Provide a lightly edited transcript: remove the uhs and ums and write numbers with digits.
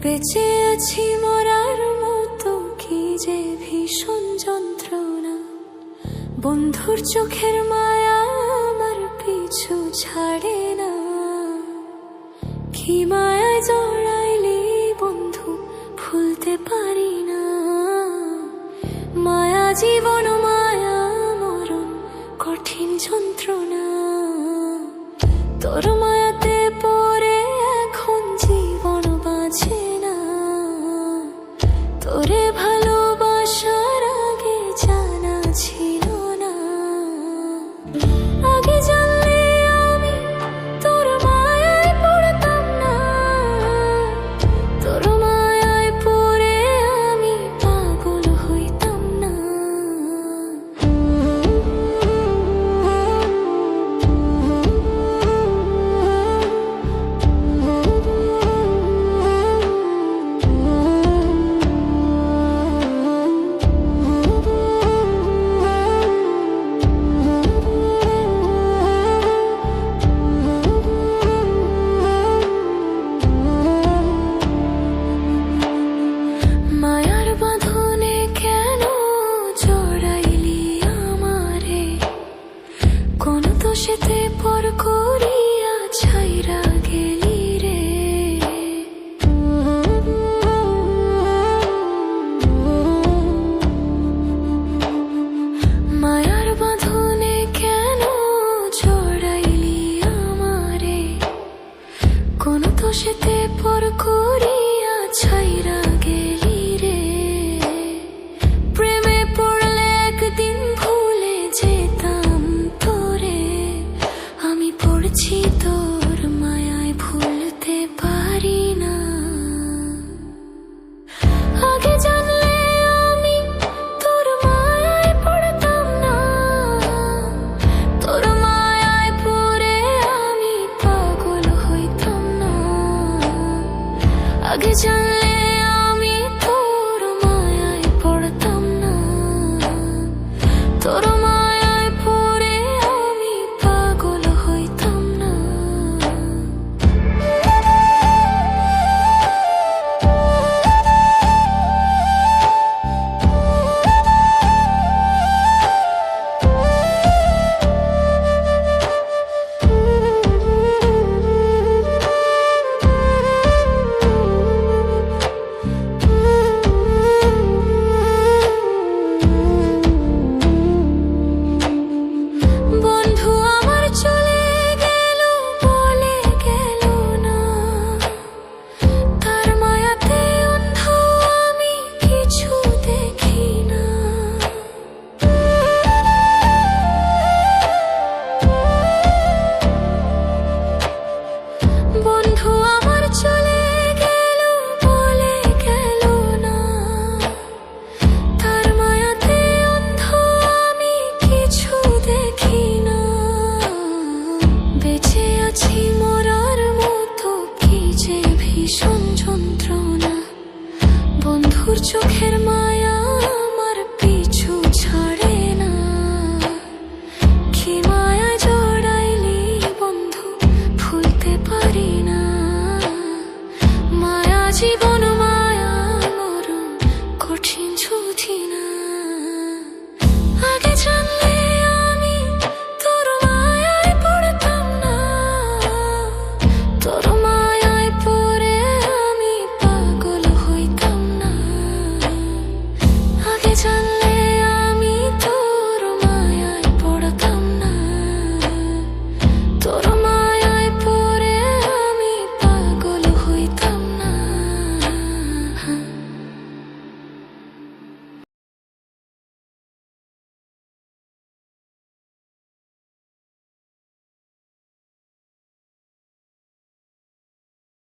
বেঁচে আছি মরার মতো, কি যে ভীষণ যন্ত্রণা। বন্ধুর চোখের মায়া আমার পিছু ছাড়ে না। কি মায়ায় জড়াইলি বন্ধু, ভুলতে পারি না। মায়া জীবন, মায়া মরণ, কঠিন যন্ত্রণা। তোর মায়াতে পড়ে এখন জীবন বাঁচে না। তোরে ভালোবাসার আগে জানা ছিল না। আগে জানলে আমি তোর মায়ায় পড়তাম না। তোর মায়ায় পড়ে আমি পাগল হইতাম না। মায়ার বাঁধনে কেন জড়াইলি আমারে? কোন দোষেতে পর করিয়া ছাইরা গেলি রে। মায়ার বাঁধনে কেন জড়াইলি আমারে? কোন দোষেতে পর করিয়া ছাইরা গেলি রে। প্রেমে পড়লে একদিন ভুলে যেতাম তোরে। আমি পড়ছি তোর মায়ায়, ভুলতে পারি না। আগে জানলে আমি তোর মায়ায় পড়তাম না। তোর মায়ায় পড়ে আমি পাগল হইতাম না। আগে জানলে আমি তোর মায়ায় পড়তাম না। তোর মায়ায় পড়ে আমি পাগল হইতাম না। বন্ধু আমার চলে গেল, বলে গেল না। তার মায়াতে অন্ধ আমি, কিছু দেখি না। বন্ধু আমার চলে গেল, বলে গেল না। তার মায়াতে অন্ধ আমি, কিছু দেখি না। বেঁচে আছি মরার মতো, কি যে ভীষণ যন্ত্রণা। বন্ধুর চোখের